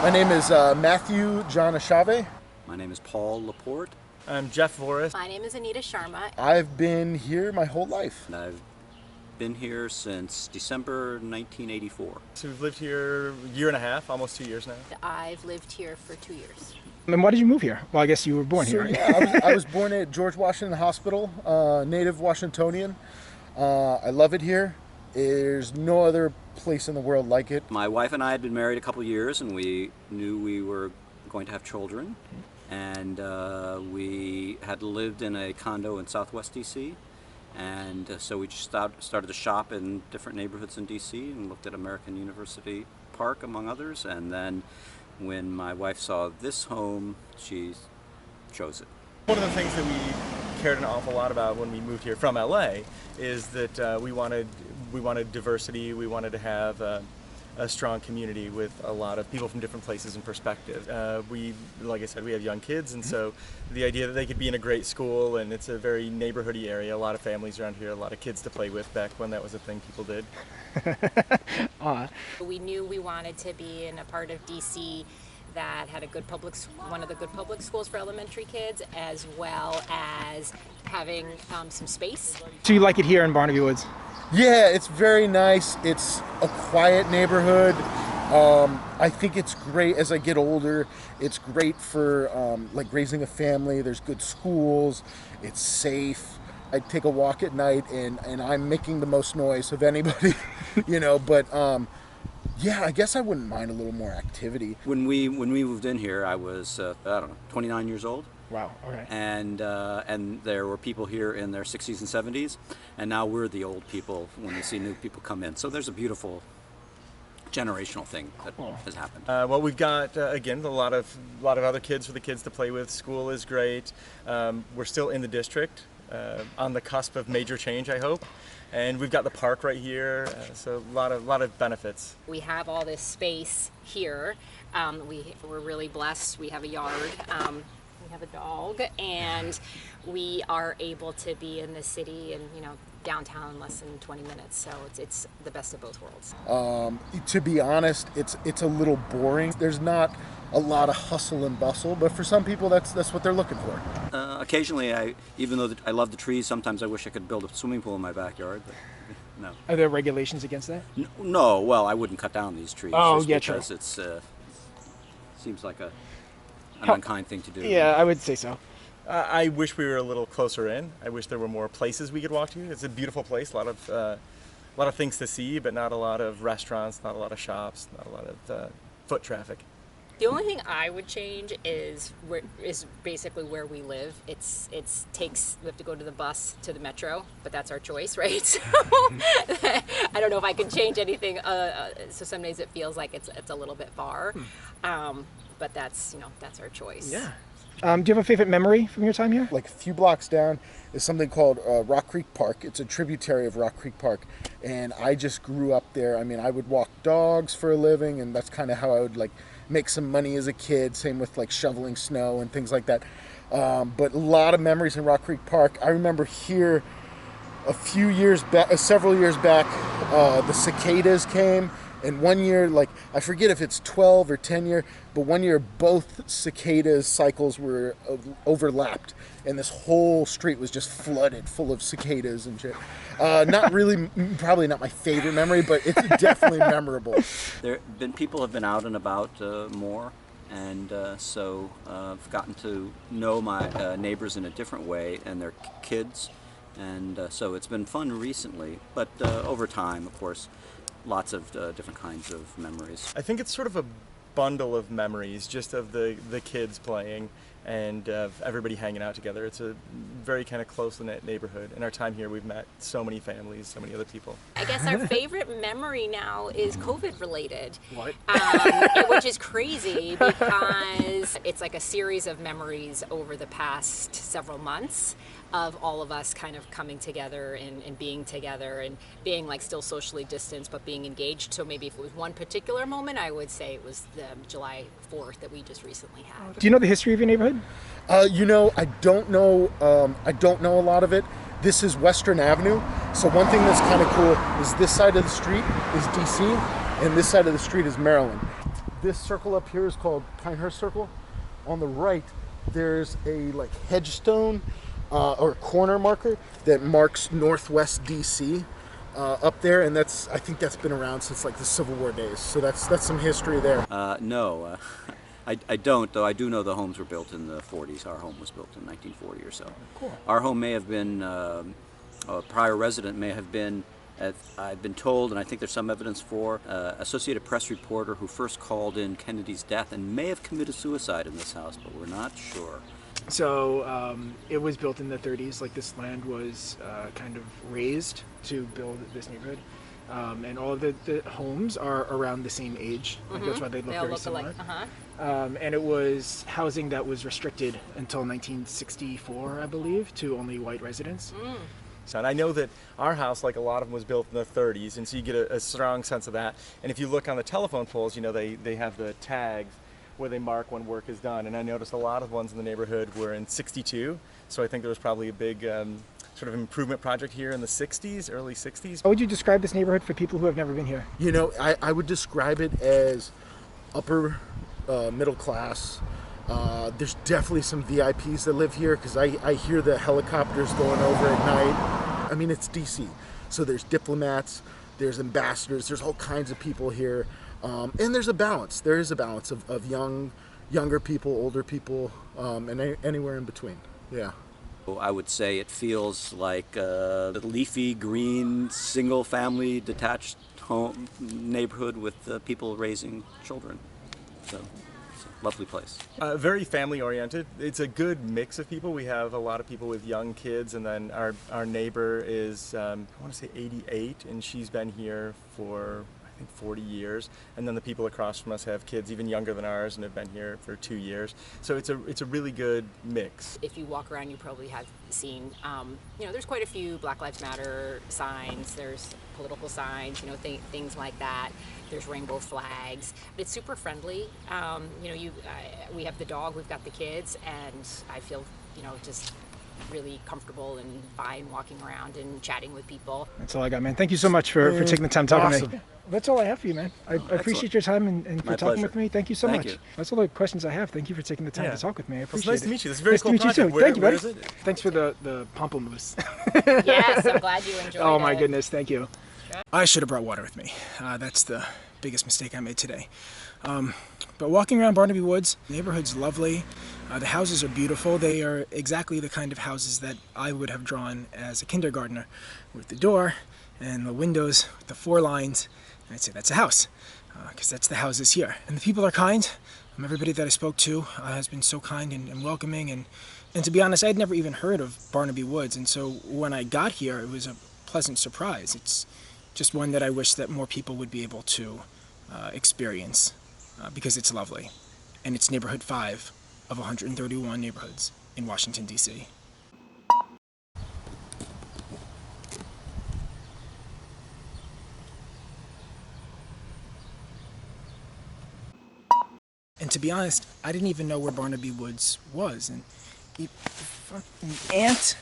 My name is Matthew John Ashave. My name is Paul Laporte. I'm Jeff Voris. My name is Anita Sharma. I've been here my whole life. And I've been here since December 1984. So we've lived here a year and a half, almost 2 years now. I've lived here for 2 years. And why did you move here? Well, I guess you were born here, right? Yeah, I was born at George Washington Hospital, native Washingtonian. I love it here. There's no other place in the world like it. My wife and I had been married a couple years, and we knew we were going to have children. And we had lived in a condo in Southwest DC. And so we just started to shop in different neighborhoods in DC and looked at American University Park, among others. And then when my wife saw this home, she chose it. One of the things that we cared an awful lot about when we moved here from LA is that we wanted diversity. We wanted to have a strong community with a lot of people from different places and perspectives. Like I said, we have young kids, and so the idea that they could be in a great school, and it's a very neighborhoody area, a lot of families around here, a lot of kids to play with back when that was a thing people did. We knew we wanted to be in a part of DC that had one of the good public schools for elementary kids, as well as having some space. So you like it here in Barnaby Woods? Yeah, it's very nice. It's a quiet neighborhood. I think it's great as I get older. It's great for like raising a family. There's good schools. It's safe. I take a walk at night and I'm making the most noise of anybody, you know, but yeah, I guess I wouldn't mind a little more activity. When we moved in here, I was, I don't know, 29 years old. Wow, okay. And there were people here in their 60s and 70s, and now we're the old people when we see new people come in. So there's a beautiful generational thing that has happened. Well, we've got, again, a lot of other kids for the kids to play with. School is great. We're still in the district, on the cusp of major change, I hope. And we've got the park right here, so a lot of benefits. We have all this space here. We're really blessed. We have a yard. We have a dog, and we are able to be in the city and, you know, downtown in less than 20 minutes. So it's the best of both worlds. To be honest, it's a little boring. There's not a lot of hustle and bustle, but for some people that's what they're looking for. Occasionally, even though I love the trees, sometimes I wish I could build a swimming pool in my backyard. But no. Are there regulations against that? No. Well, I wouldn't cut down these trees. Oh, just yeah, because true. It's seems like an unkind thing to do. Yeah, I would say so. I wish we were a little closer in. I wish there were more places we could walk to. It's a beautiful place, a lot of things to see, but not a lot of restaurants, not a lot of shops, not a lot of foot traffic. The only thing I would change is basically where we live. We have to go to the bus to the metro, but that's our choice, right? So I don't know if I can change anything. So some days it feels like it's a little bit far, but that's our choice. Yeah. Do you have a favorite memory from your time here? Like a few blocks down is something called Rock Creek Park. It's a tributary of Rock Creek Park, and I just grew up there. I mean, I would walk dogs for a living, and that's kind of how I would like make some money as a kid. Same with like shoveling snow and things like that. But a lot of memories in Rock Creek Park. I remember here several years back, the cicadas came. And one year, like, I forget if it's 12 or 10 year, but one year both cicadas cycles were overlapped, and this whole street was just flooded full of cicadas and shit. Probably not my favorite memory, but it's definitely memorable. People have been out and about more, and so I've gotten to know my neighbors in a different way and their kids, and so it's been fun recently, but over time, of course, lots of different kinds of memories. I think it's sort of a bundle of memories, just of the kids playing and of everybody hanging out together. It's a very kind of close-knit neighborhood. In our time here, we've met so many families, so many other people. I guess our favorite memory now is COVID-related. What? Which is crazy because it's like a series of memories over the past several months of all of us kind of coming together and being together and being like still socially distanced but being engaged. So maybe if it was one particular moment, I would say it was the July 4th that we just recently had. Do you know the history of your neighborhood? You know, I don't know a lot of it. This is Western Avenue, so one thing that's kind of cool is this side of the street is DC, and this side of the street is Maryland. this circle up here is called Pinehurst Circle. On the right, there's a like hedgestone or corner marker that marks Northwest DC up there, and I think that's been around since like the Civil War days. So that's some history there. No, I don't, though I do know the homes were built in the 40s. Our home was built in 1940 or so. Cool. Our home may have been, a prior resident may have been, I've been told, and I think there's some evidence for, Associated Press reporter who first called in Kennedy's death and may have committed suicide in this house, but we're not sure. So it was built in the 30s. Like this land was kind of raised to build this neighborhood. And all of the homes are around the same age. Like that's why they look very similar. And it was housing that was restricted until 1964, I believe, to only white residents. And I know that our house, like a lot of them, was built in the 30s, and so you get a strong sense of that. And if you look on the telephone poles, you know, they have the tags where they mark when work is done. And I noticed a lot of ones in the neighborhood were in 62, so I think there was probably a big sort of improvement project here in the 60s, early 60s. How would you describe this neighborhood for people who have never been here? You know, I would describe it as upper middle class. There's definitely some VIPs that live here because I hear the helicopters going over at night. I mean, it's DC, so there's diplomats, there's ambassadors, there's all kinds of people here, and there's a balance. There is a balance of younger people, older people, and anywhere in between. Yeah. I would say it feels like a leafy, green, single-family, detached home neighborhood with people raising children. So it's a lovely place. Very family-oriented. It's a good mix of people. We have a lot of people with young kids, and then our neighbor is, I want to say 88, and she's been here for, I think, 40 years. And then the people across from us have kids even younger than ours and have been here for 2 years. So it's a really good mix. If you walk around, you probably have seen, you know, there's quite a few Black Lives Matter signs, there's political signs, you know, things like that. There's rainbow flags. It's super friendly. You know, we have the dog, we've got the kids, and I feel, you know, just really comfortable and fine walking around and chatting with people. That's all I got, man. Thank you so much for taking the time talking to me. Awesome. That's all I have for you, man. I appreciate your time and for My talking pleasure. with me. Thank you so Thank much. you. That's all the questions I have. Thank you for taking the time Yeah. to talk with me. I It's appreciate nice it. to meet you. This is a very Nice cool to meet you project. too. Thank you, Where buddy. is it? Thanks for the pamplemousse. Yes, I'm glad you enjoyed it. Oh my goodness, thank you. I should have brought water with me. That's the biggest mistake I made today. But walking around Barnaby Woods, the neighborhood's lovely. The houses are beautiful. They are exactly the kind of houses that I would have drawn as a kindergartner, with the door and the windows with the 4 lines. And I'd say that's a house, because that's the houses here. And the people are kind. Everybody that I spoke to has been so kind and welcoming. And to be honest, I had never even heard of Barnaby Woods. And so when I got here, it was a pleasant surprise. It's just one that I wish that more people would be able to experience, because it's lovely. And it's neighborhood 5 of 131 neighborhoods in Washington, D.C. And to be honest, I didn't even know where Barnaby Woods was. And fucking ant